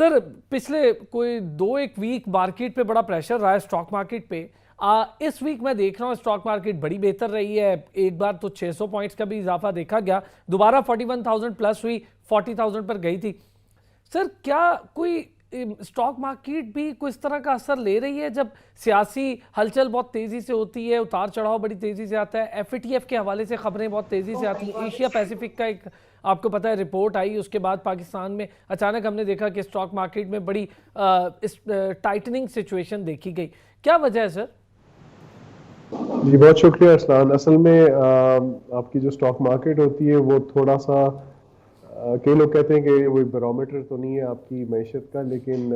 سر پچھلے کوئی 2-1 week market پہ بڑا پریشر رہا ہے اسٹاک مارکیٹ پہ. اس ویک میں دیکھ رہا ہوں اسٹاک مارکیٹ بڑی بہتر رہی ہے. ایک بار تو 600 پوائنٹس کا بھی اضافہ دیکھا گیا, دوبارہ 41,000 پلس ہوئی, 40,000 پر گئی تھی. سر کیا کوئی اسٹاک مارکیٹ بھی کوئی اس طرح کا اثر لے رہی ہے جب سیاسی ہلچل بہت تیزی سے ہوتی ہے, اتار چڑھاؤ بڑی تیزی سے آتا ہے, ایف ٹی ایف کے حوالے سے خبریں بہت تیزی سے آتی ہیں, ایشیا پیسیفک کا ایک آپ کو پتہ ہے رپورٹ آئی, اس کے بعد پاکستان میں اچانک ہم نے دیکھا کہ اسٹاک مارکیٹ میں بڑی ٹائٹننگ سچویشن دیکھی گئی. کیا وجہ ہے سر؟ جی بہت شکریہ ارسلان. اصل میں آپ کی جو اسٹاک مارکیٹ ہوتی ہے وہ تھوڑا سا کئی لوگ کہتے ہیں کہ وہ بیرومیٹر تو نہیں ہے آپ کی معیشت کا, لیکن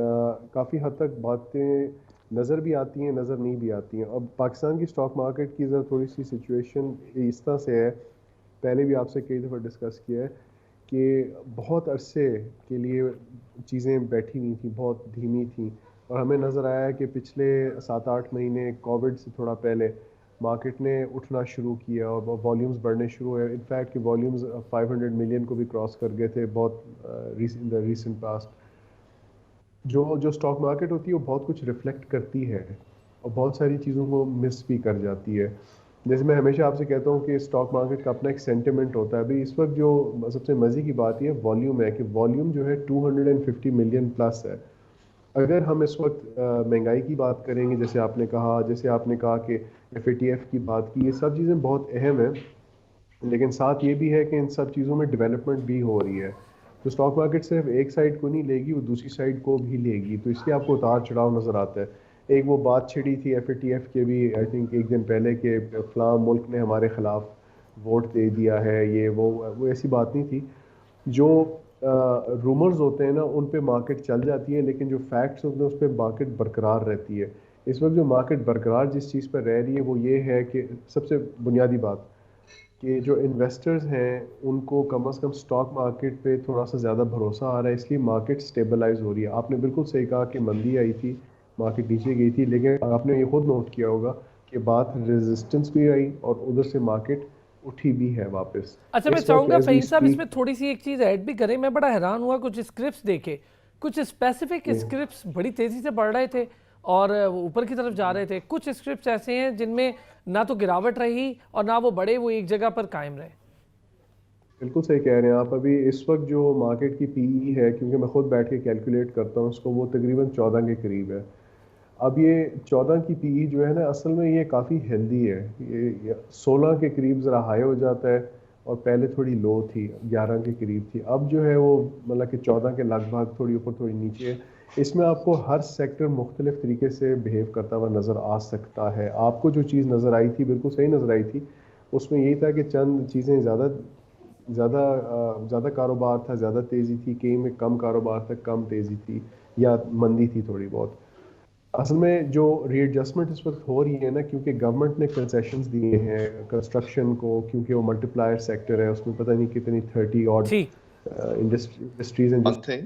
کافی حد تک باتیں نظر بھی آتی ہیں, نظر نہیں بھی آتی ہیں. اب پاکستان کی اسٹاک مارکیٹ کی ذرا تھوڑی سی سچویشن اس طرح سے ہے, پہلے بھی آپ سے کئی دفعہ ڈسکس کیا ہے کہ بہت عرصے کے لیے چیزیں بیٹھی ہوئی تھیں, بہت دھیمی تھیں, اور ہمیں نظر آیا کہ پچھلے 7-8 مہینے کووڈ سے تھوڑا پہلے مارکیٹ نے اٹھنا شروع کیا اور والیومز بڑھنے شروع ہوئے. انفیکٹ کہ والیومز 500 ملین کو بھی کراس کر گئے تھے بہت ریسنٹ پاسٹ. جو اسٹاک مارکیٹ ہوتی ہے وہ بہت کچھ ریفلیکٹ کرتی ہے اور بہت ساری چیزوں کو مس بھی کر جاتی ہے. جیسے میں ہمیشہ آپ سے کہتا ہوں کہ اسٹاک مارکیٹ کا اپنا ایک سینٹیمنٹ ہوتا ہے. ابھی اس وقت جو سب سے مزے کی بات یہ والیوم ہے کہ والیوم جو ہے 250 ملین پلس ہے. اگر ہم اس وقت مہنگائی کی بات کریں گے, جیسے آپ نے کہا کہ ایف اے ٹی ایف کی بات کی, یہ سب چیزیں بہت اہم ہیں, لیکن ساتھ یہ بھی ہے کہ ان سب چیزوں میں ڈیولپمنٹ بھی ہو رہی ہے. تو اسٹاک مارکیٹ صرف ایک سائڈ کو نہیں لے گی, وہ دوسری سائڈ کو بھی لے گی, تو اس لیے آپ کو اتار چڑھاؤ نظر آتا ہے. ایک وہ بات چھڑی تھی ایف اے ٹی ایف کے بھی آئی تھنک ایک دن پہلے کہ فلاں ملک نے ہمارے خلاف ووٹ دے دیا ہے, یہ وہ ایسی بات نہیں تھی. جو رومرز ہوتے ہیں نا ان پہ مارکیٹ چل جاتی ہے, لیکن جو فیکٹس ہوتے ہیں اس پہ مارکیٹ برقرار رہتی ہے. اس وقت جو مارکیٹ برقرار جس چیز پر رہ رہی ہے وہ یہ ہے کہ سب سے بنیادی بات کہ جو انویسٹرز ہیں ان کو کم از کم اسٹاک مارکیٹ پہ تھوڑا سا زیادہ بھروسہ آ رہا ہے, اس لیے مارکیٹ سٹیبلائز ہو رہی ہے. آپ نے بالکل صحیح کہا کہ مندی آئی تھی, مارکیٹ نیچے گئی تھی, لیکن آپ نے یہ خود نوٹ کیا ہوگا کہ بات ریزسٹنس بھی آئی اور ادھر سے مارکیٹ اٹھی بھی ہے واپس. اچھا میں چاہوں گا فہیم صاحب اس میں تھوڑی سی ایک چیز ایڈ بھی کریں. میں بڑا حیران ہوا کچھ اسکرپٹس دیکھے, کچھ اسپیسیفک اسکرپٹس بڑی تیزی سے بڑھ رہے تھے اور اوپر کی طرف جا رہے تھے. کچھ اسکرپٹس ایسے ہیں جن میں نہ تو گراوٹ رہی اور نہ وہ بڑے, وہ ایک جگہ پر قائم رہے. بالکل صحیح کہہ رہے ہیں آپ. ابھی اس وقت جو مارکیٹ کی پی ای ہے, کیونکہ میں خود بیٹھ کے کیلکولیٹ کرتا ہوں اس کو, وہ تقریباً 14 کے قریب ہے. اب یہ 14 کی پی ای جو ہے نا اصل میں یہ کافی ہیلدی ہے. یہ 16 کے قریب ذرا ہائی ہو جاتا ہے اور پہلے تھوڑی لو تھی, 11 کے قریب تھی. اب جو ہے وہ مطلب کہ 14 کے لگ بھگ, تھوڑی اوپر تھوڑی نیچے ہے. اس میں آپ کو ہر سیکٹر مختلف طریقے سے بہیو کرتا ہوا نظر آ سکتا ہے. آپ کو جو چیز نظر آئی تھی بالکل صحیح نظر آئی تھی, اس میں یہی تھا کہ چند چیزیں زیادہ کاروبار تھا, زیادہ تیزی تھی, کہیں میں کم کاروبار تھا, کم تیزی تھی یا مندی تھی تھوڑی بہت. اصل میں جو ری ایڈجسٹمنٹ اس وقت ہو رہی ہے نا, کیونکہ گورنمنٹ نے کنسیشنز دیے ہیں کنسٹرکشن کو, کیونکہ وہ ملٹی پلائر سیکٹر ہے, اس میں پتہ نہیں کتنی 30 اور انڈسٹریز ہیں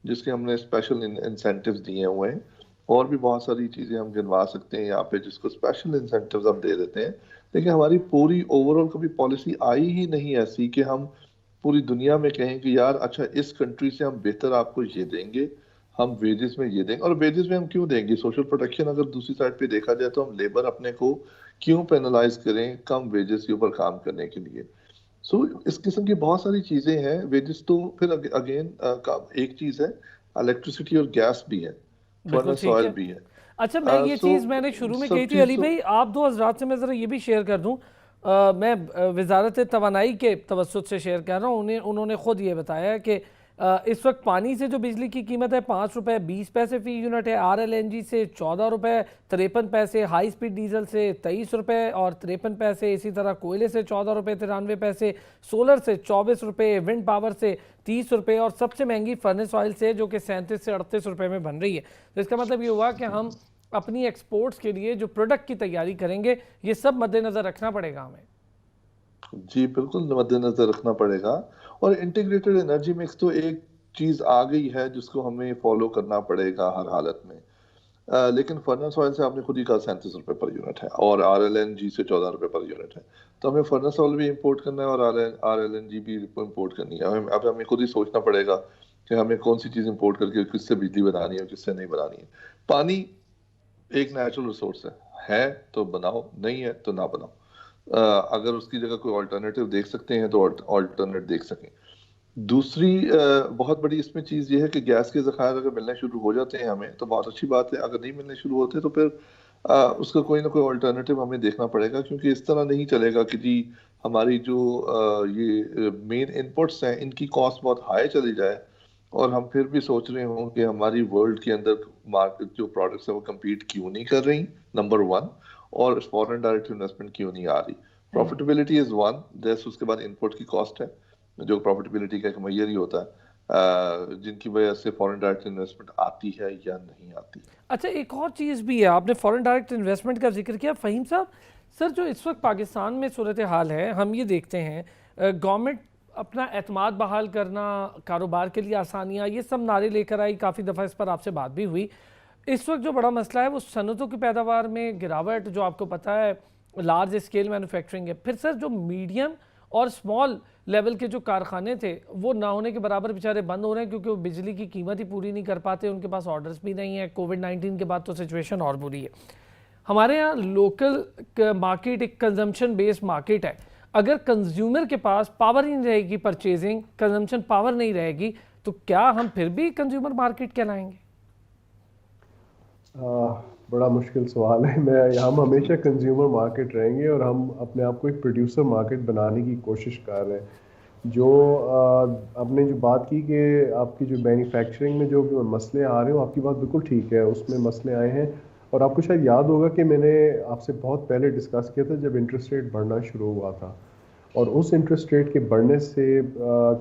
جس کے ہم نے اسپیشل انسینٹیوز دیے ہوئے ہیں, اور بھی بہت ساری چیزیں ہم گنوا سکتے ہیں یہاں پہ جس کو اسپیشل انسینٹیوز ہم دے دیتے ہیں. لیکن ہماری پوری اوور آل کبھی پالیسی آئی ہی نہیں ایسی کہ ہم پوری دنیا میں کہیں کہ یار اچھا اس کنٹری سے ہم بہتر آپ کو یہ دیں گے, ہم ویجز میں یہ دیں گے. اور ویجز میں ہم کیوں دیں گے؟ سوشل پروٹیکشن اگر دوسری سائڈ پہ دیکھا جائے تو ہم لیبر اپنے کو کیوں پینلائز کریں کم ویجز کے اوپر کام کرنے کے لیے. سو اس قسم کی بہت ساری چیزیں ہیں. ویجز تو پھر اگین ایک چیز ہے, الیکٹریسٹی اور گیس بھی ہے, بالکل فرنس ٹھیک آئل ہے. بھی ہے. اچھا میں یہ چیز میں نے شروع میں کہی تھی علی بھائی, آپ دو حضرات سے میں ذرا یہ بھی شیئر کر دوں. میں وزارت توانائی کے توسط سے شیئر کر رہا ہوں. انہوں نے خود یہ بتایا کہ اس وقت پانی سے جو بجلی کی قیمت ہے 5 روپے 20 پیسے فی یونٹ ہے, آر ایل این جی سے 14 روپے 53 پیسے, ہائی سپیڈ ڈیزل سے 23 روپے اور 53 پیسے, اسی طرح کوئلے سے 14 روپے 93 پیسے, سولر سے 24 روپے, ونڈ پاور سے 30 روپے, اور سب سے مہنگی فرنس آئل سے جو کہ 37 سے 38 روپے میں بن رہی ہے. تو اس کا مطلب یہ ہوا کہ ہم اپنی ایکسپورٹس کے لیے جو پروڈکٹ کی تیاری کریں گے یہ سب مد نظر رکھنا پڑے گا ہمیں. جی بالکل مد نظر رکھنا پڑے گا. اور انٹیگریٹڈ انرجی مکس تو ایک چیز آ گئی ہے جس کو ہمیں فالو کرنا پڑے گا ہر حالت میں. لیکن فرنس آئل سے آپ نے خود ہی کہا 37 روپے پر یونٹ ہے, اور آر ایل این جی سے 14 روپے پر یونٹ ہے. تو ہمیں فرنس آئل بھی امپورٹ کرنا ہے اور آر ایل این جی بھی امپورٹ کرنی ہے. اب ہمیں خود ہی سوچنا پڑے گا کہ ہمیں کون سی چیز امپورٹ کر کے کس سے بجلی بنانی ہے کس سے نہیں بنانی ہے. پانی ایک نیچرل ریسورس ہے تو بناؤ, نہیں ہے تو نہ بناؤ. اگر اس کی جگہ کوئی آلٹرنیٹو دیکھ سکتے ہیں تو آلٹرنیٹ دیکھ سکیں. دوسری بہت بڑی اس میں چیز یہ ہے کہ گیس کے ذخائر اگر ملنے شروع ہو جاتے ہیں ہمیں تو بہت اچھی بات ہے, اگر نہیں ملنے شروع ہوتے تو پھر اس کا کوئی نہ کوئی آلٹرنیٹو ہمیں دیکھنا پڑے گا, کیونکہ اس طرح نہیں چلے گا کہ جی ہماری جو یہ مین انپٹس ہیں ان کی کاسٹ بہت ہائی چلی جائے اور ہم پھر بھی سوچ رہے ہوں کہ ہماری ورلڈ کے اندر مارکیٹ جو پروڈکٹس ہیں وہ کمپیٹ کیوں نہیں کر رہی, نمبر ون, اور فورن ڈائریکٹ انویسٹمنٹ کیوں نہیں آ رہی. پروفیٹیبلٹی از ون, دس اس کے بعد انپٹ کی کاسٹ ہے جو پروفیٹیبلٹی کا ایک معیار ہی ہوتا ہے جن کی وجہ سے فورن ڈائریکٹ انویسٹمنٹ آتی ہے یا نہیں آتی. اچھا ایک اور چیز بھی ہے, آپ نے فورن ڈائریکٹ انویسٹمنٹ کا ذکر کیا. فہیم صاحب, سر جو اس وقت پاکستان میں صورتحال ہے ہم یہ دیکھتے ہیں گورنمنٹ اپنا اعتماد بحال کرنا, کاروبار کے لیے آسانیاں, یہ سب نعرے لے کر آئی, کافی دفعہ اس پر آپ سے بات بھی ہوئی. اس وقت جو بڑا مسئلہ ہے وہ صنعتوں کی پیداوار میں گراوٹ, جو آپ کو پتہ ہے لارج اسکیل مینوفیکچرنگ ہے. پھر سر جو میڈیم اور اسمال لیول کے جو کارخانے تھے وہ نہ ہونے کے برابر بیچارے بند ہو رہے ہیں کیونکہ وہ بجلی کی قیمت ہی پوری نہیں کر پاتے, ان کے پاس آرڈرز بھی نہیں ہیں. کووڈ-19 کے بعد تو سچویشن اور بری ہے. ہمارے ہاں لوکل مارکیٹ ایک کنزمپشن بیس مارکیٹ ہے, اگر کنزیومر کے پاس پاور ہی نہیں رہے گی, پرچیزنگ کنزمپشن پاور نہیں رہے گی, تو کیا ہم پھر بھی کنزیومر مارکیٹ کہلائیں گے؟ بڑا مشکل سوال ہے. ہم ہمیشہ کنزیومر مارکیٹ رہیں گے اور ہم اپنے آپ کو ایک پروڈیوسر مارکیٹ بنانے کی کوشش کر رہے ہیں. جو آپ نے جو بات کی کہ آپ کی جو مینوفیکچرنگ میں جو مسئلے آ رہے ہیں, آپ کی بات بالکل ٹھیک ہے, اس میں مسئلے آئے ہیں. اور آپ کو شاید یاد ہوگا کہ میں نے آپ سے بہت پہلے ڈسکس کیا تھا جب انٹرسٹ ریٹ بڑھنا شروع ہوا تھا, اور اس انٹرسٹ ریٹ کے بڑھنے سے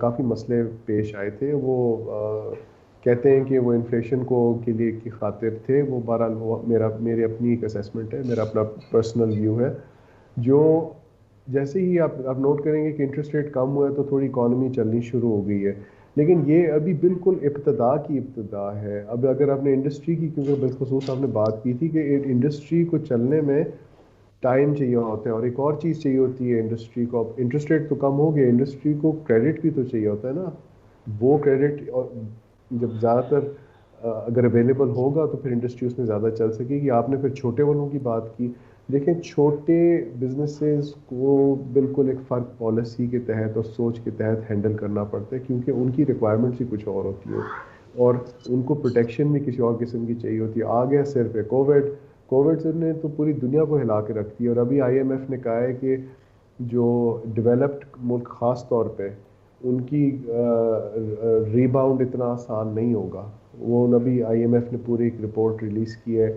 کافی مسئلے پیش آئے تھے. وہ کہتے ہیں کہ وہ انفلیشن کو کے لیے کی خاطر تھے. وہ بہرحال میری اپنی ایک اسیسمنٹ ہے, میرا اپنا پرسنل ویو ہے. جو جیسے ہی آپ نوٹ کریں گے کہ انٹرسٹ ریٹ کم ہوا ہے تو تھوڑی اکانومی چلنی شروع ہو گئی ہے, لیکن یہ ابھی بالکل ابتدا ہے. اب اگر آپ نے انڈسٹری کی, کیونکہ بالخصوص آپ نے بات کی تھی کہ انڈسٹری کو چلنے میں ٹائم چاہیے ہوتا ہے, اور ایک اور چیز چاہیے ہوتی ہے انڈسٹری کو. اب انٹرسٹ ریٹ تو کم ہو گیا, انڈسٹری کو کریڈٹ بھی تو چاہیے ہوتا ہے نا. وہ کریڈٹ جب زیادہ تر اگر اویلیبل ہوگا تو پھر انڈسٹری اس میں زیادہ چل سکے گی. آپ نے پھر چھوٹے والوں کی بات کی, دیکھیں چھوٹے بزنسز کو بالکل ایک فرق پالیسی کے تحت اور سوچ کے تحت ہینڈل کرنا پڑتا ہے, کیونکہ ان کی ریکوائرمنٹس ہی کچھ اور ہوتی ہے اور ان کو پروٹیکشن بھی کسی اور قسم کی چاہیے ہوتی ہے. آ گیا صرف کووڈ نے تو پوری دنیا کو ہلا کے رکھ دی, اور ابھی آئی ایم ایف نے کہا ہے کہ جو ڈیولپڈ ملک خاص طور پہ ان کی ری باؤنڈ اتنا آسان نہیں ہوگا. وہ ابھی آئی ایم ایف نے پوری ایک رپورٹ ریلیز کی ہے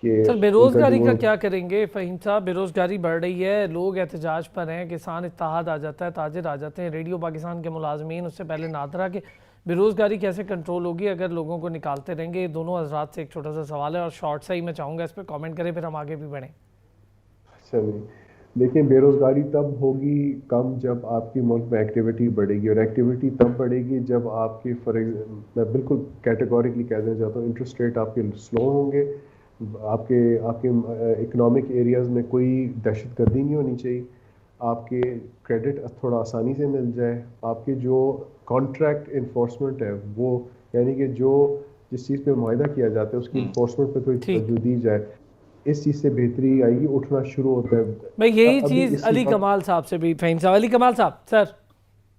کہ سر بے روزگاری کا کیا کریں گے فہیم صاحب؟ بے روزگاری بڑھ رہی ہے, لوگ احتجاج پر ہیں, کسان اتحاد آ جاتا ہے, تاجر آ جاتے ہیں, ریڈیو پاکستان کے ملازمین, اس سے پہلے نادرا کے. بے روزگاری کیسے کنٹرول ہوگی اگر لوگوں کو نکالتے رہیں گے؟ دونوں حضرات سے ایک چھوٹا سا سوال ہے اور شارٹ سا ہی میں چاہوں گا اس پہ کامنٹ کریں, پھر ہم آگے بھی بڑھیں. اچھا نہیں, دیکھیں بے روزگاری تب ہوگی کم جب آپ کی ملک میں ایکٹیویٹی بڑھے گی, اور ایکٹیویٹی تب بڑھے گی جب آپ کی میں بالکل کیٹیگوریکلی کہہ دینا چاہتا ہوں انٹرسٹ ریٹ آپ کے سلو ہوں گے, آپ کے اکنامک ایریاز میں کوئی دہشت گردی نہیں ہونی چاہیے, آپ کے کریڈٹ تھوڑا آسانی سے مل جائے, آپ کے جو کانٹریکٹ انفورسمنٹ ہے وہ یعنی کہ جس چیز پہ معاہدہ کیا جاتا ہے اس کی انفورسمنٹ پہ تھوڑی توجہ دی جائے, اس چیز سے بہتری آئے گی, اٹھنا شروع ہوتا ہے. میں یہی چیز علی کمال صاحب سے بھی, فہیم صاحب, علی کمال صاحب سر.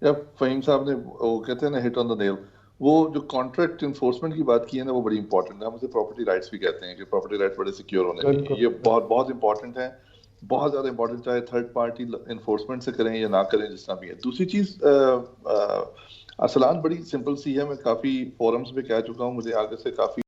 جب فہیم صاحب نے وہ کہتے ہیں نا ہٹ آن دا نیل, وہ جو کانٹریکٹ انفورسمنٹ کی بات کی ہے نا وہ بڑی امپورٹنٹ ہے. ہم اسے پراپرٹی رائٹس بھی کہتے ہیں کہ پراپرٹی رائٹس بڑے سیکیور ہونے چاہیے. یہ بہت امپورٹنٹ ہے, بہت زیادہ امپورٹنٹ, چاہے تھرڈ پارٹی انفورسمنٹ سے کریں یا نہ کریں جس طرح بھی ہے. دوسری چیز ارسلان بڑی سمپل سی ہے, میں کافی فورمز پہ کہہ چکا ہوں, مجھے آگے سے کافی